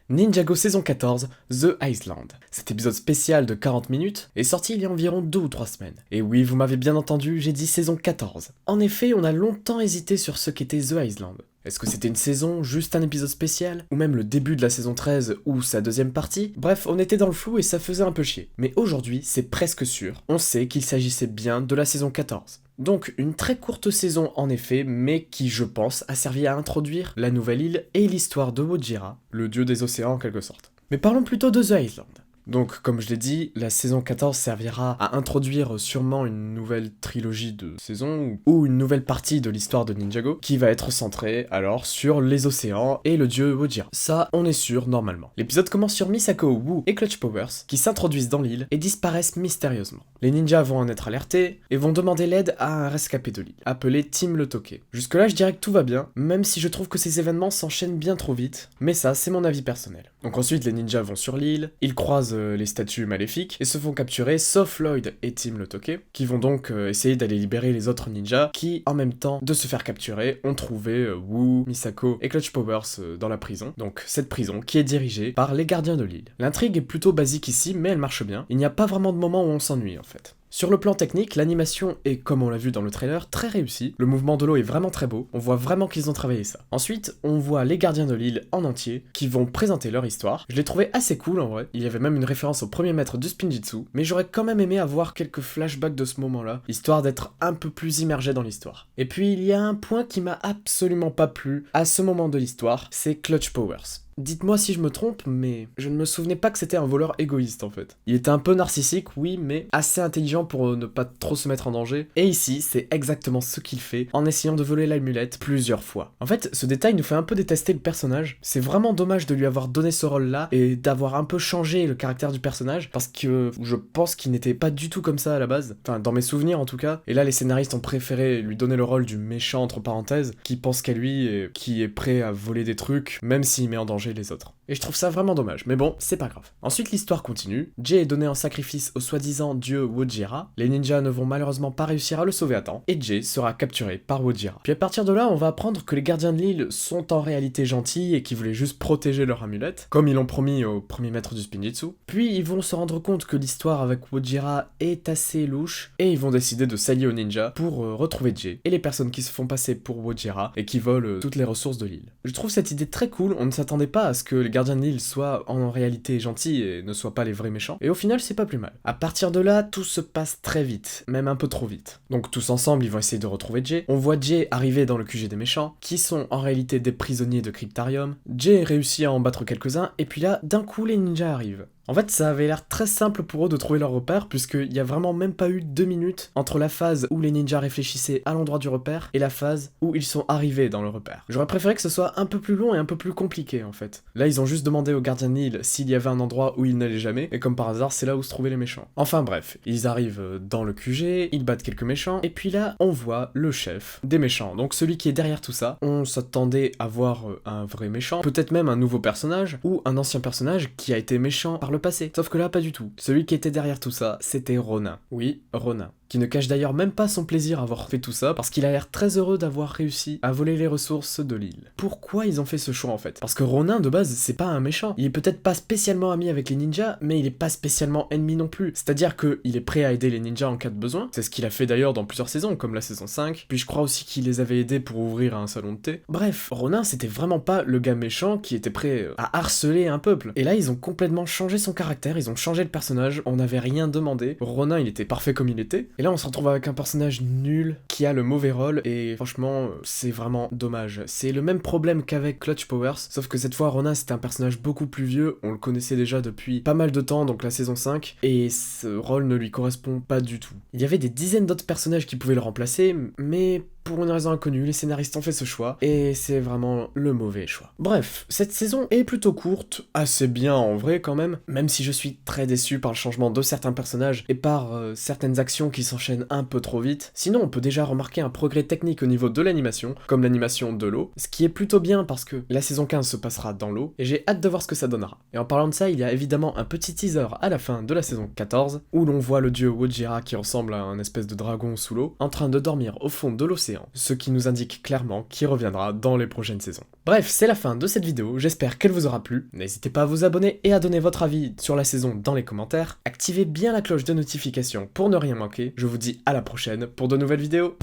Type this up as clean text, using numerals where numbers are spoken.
Ninjago saison 14, The Island. Cet épisode spécial de 40 minutes est sorti il y a environ 2 ou 3 semaines. Et oui, vous m'avez bien entendu, j'ai dit saison 14. En effet, on a longtemps hésité sur ce qu'était The Island. Est-ce que c'était une saison, juste un épisode spécial, ou même le début de la saison 13 ou sa deuxième partie? Bref, on était dans le flou et ça faisait un peu chier. Mais aujourd'hui, c'est presque sûr, on sait qu'il s'agissait bien de la saison 14. Donc une très courte saison en effet, mais qui je pense a servi à introduire la nouvelle île et l'histoire de Wojira, le dieu des océans en quelque sorte. Mais parlons plutôt de The Island. Donc, comme je l'ai dit, la saison 14 servira à introduire sûrement une nouvelle trilogie de saisons ou une nouvelle partie de l'histoire de Ninjago qui va être centrée alors sur les océans et le dieu Wojira. Ça, on est sûr normalement. L'épisode commence sur Misako, Wu et Clutch Powers qui s'introduisent dans l'île et disparaissent mystérieusement. Les ninjas vont en être alertés et vont demander l'aide à un rescapé de l'île, appelé Tim le Toqué. Jusque-là, je dirais que tout va bien, même si je trouve que ces événements s'enchaînent bien trop vite, mais ça, c'est mon avis personnel. Donc ensuite, les ninjas vont sur l'île, ils croisent les statues maléfiques et se font capturer, sauf Lloyd et Tim le Toqué, qui vont donc essayer d'aller libérer les autres ninjas qui, en même temps de se faire capturer, ont trouvé Wu, Misako et Clutch Powers dans la prison. Donc cette prison qui est dirigée par les gardiens de l'île. L'intrigue est plutôt basique ici, mais elle marche bien. Il n'y a pas vraiment de moment où on s'ennuie en fait. Sur le plan technique, l'animation est, comme on l'a vu dans le trailer, très réussie. Le mouvement de l'eau est vraiment très beau, on voit vraiment qu'ils ont travaillé ça. Ensuite, on voit les gardiens de l'île en entier, qui vont présenter leur histoire. Je l'ai trouvé assez cool en vrai, il y avait même une référence au premier maître du Spinjitzu, mais j'aurais quand même aimé avoir quelques flashbacks de ce moment-là, histoire d'être un peu plus immergé dans l'histoire. Et puis il y a un point qui m'a absolument pas plu à ce moment de l'histoire, c'est Clutch Powers. Dites-moi si je me trompe, mais je ne me souvenais pas que c'était un voleur égoïste en fait. Il était un peu narcissique, oui, mais assez intelligent pour ne pas trop se mettre en danger. Et ici, c'est exactement ce qu'il fait en essayant de voler l'amulette plusieurs fois. En fait, ce détail nous fait un peu détester le personnage. C'est vraiment dommage de lui avoir donné ce rôle-là et d'avoir un peu changé le caractère du personnage parce que je pense qu'il n'était pas du tout comme ça à la base. Enfin, dans mes souvenirs en tout cas. Et là, les scénaristes ont préféré lui donner le rôle du méchant entre parenthèses qui pense qu'à lui et qui est prêt à voler des trucs même s'il met en danger les autres. Et je trouve ça vraiment dommage, mais bon, c'est pas grave. Ensuite, l'histoire continue. Jay est donné en sacrifice au soi-disant dieu Wojira. Les ninjas ne vont malheureusement pas réussir à le sauver à temps, et Jay sera capturé par Wojira. Puis à partir de là, on va apprendre que les gardiens de l'île sont en réalité gentils et qui voulaient juste protéger leur amulette, comme ils l'ont promis au premier maître du Spinjitzu. Puis ils vont se rendre compte que l'histoire avec Wojira est assez louche, et ils vont décider de s'allier aux ninjas pour retrouver Jay, et les personnes qui se font passer pour Wojira et qui volent toutes les ressources de l'île. Je trouve cette idée très cool, on ne s'attendait pas à ce que les gardiens de l'île soient en réalité gentils et ne soient pas les vrais méchants, et au final c'est pas plus mal. À partir de là, tout se passe très vite, même un peu trop vite. Donc tous ensemble, ils vont essayer de retrouver Jay. On voit Jay arriver dans le QG des méchants, qui sont en réalité des prisonniers de Cryptarium. Jay réussit à en battre quelques-uns, et puis là, d'un coup les ninjas arrivent. En fait, ça avait l'air très simple pour eux de trouver leur repère, puisqu'il y a vraiment même pas eu 2 minutes entre la phase où les ninjas réfléchissaient à l'endroit du repère et la phase où ils sont arrivés dans le repère. J'aurais préféré que ce soit un peu plus long et un peu plus compliqué en fait. Là, ils ont juste demandé aux gardiens de l'île s'il y avait un endroit où ils n'allaient jamais, et comme par hasard, c'est là où se trouvaient les méchants. Enfin bref, ils arrivent dans le QG, ils battent quelques méchants, et puis là, on voit le chef des méchants, donc celui qui est derrière tout ça. On s'attendait à voir un vrai méchant, peut-être même un nouveau personnage, ou un ancien personnage qui a été méchant par le passé. Sauf que là, pas du tout. Celui qui était derrière tout ça, c'était Ronin. Oui, Ronin. Qui ne cache d'ailleurs même pas son plaisir à avoir fait tout ça, parce qu'il a l'air très heureux d'avoir réussi à voler les ressources de l'île. Pourquoi ils ont fait ce choix en fait? Parce que Ronin, de base, c'est pas un méchant. Il est peut-être pas spécialement ami avec les ninjas, mais il est pas spécialement ennemi non plus. C'est-à-dire qu'il est prêt à aider les ninjas en cas de besoin. C'est ce qu'il a fait d'ailleurs dans plusieurs saisons, comme la saison 5. Puis je crois aussi qu'il les avait aidés pour ouvrir un salon de thé. Bref, Ronin, c'était vraiment pas le gars méchant qui était prêt à harceler un peuple. Et là, ils ont complètement changé son caractère, ils ont changé le personnage, on n'avait rien demandé. Ronin, il était parfait comme il était. Et là, on se retrouve avec un personnage nul, qui a le mauvais rôle, et franchement, c'est vraiment dommage. C'est le même problème qu'avec Clutch Powers, sauf que cette fois, Ronin, c'était un personnage beaucoup plus vieux, on le connaissait déjà depuis pas mal de temps, donc la saison 5, et ce rôle ne lui correspond pas du tout. Il y avait des dizaines d'autres personnages qui pouvaient le remplacer, mais pour une raison inconnue, les scénaristes ont fait ce choix, et c'est vraiment le mauvais choix. Bref, cette saison est plutôt courte, assez bien en vrai quand même si je suis très déçu par le changement de certains personnages et par certaines actions qui s'enchaînent un peu trop vite. Sinon, on peut déjà remarquer un progrès technique au niveau de l'animation, comme l'animation de l'eau, ce qui est plutôt bien parce que la saison 15 se passera dans l'eau, et j'ai hâte de voir ce que ça donnera. Et en parlant de ça, il y a évidemment un petit teaser à la fin de la saison 14, où l'on voit le dieu Wojira qui ressemble à un espèce de dragon sous l'eau, en train de dormir au fond de l'océan, l'océan, ce qui nous indique clairement qu'il reviendra dans les prochaines saisons. Bref, c'est la fin de cette vidéo, j'espère qu'elle vous aura plu. N'hésitez pas à vous abonner et à donner votre avis sur la saison dans les commentaires. Activez bien la cloche de notification pour ne rien manquer. Je vous dis à la prochaine pour de nouvelles vidéos.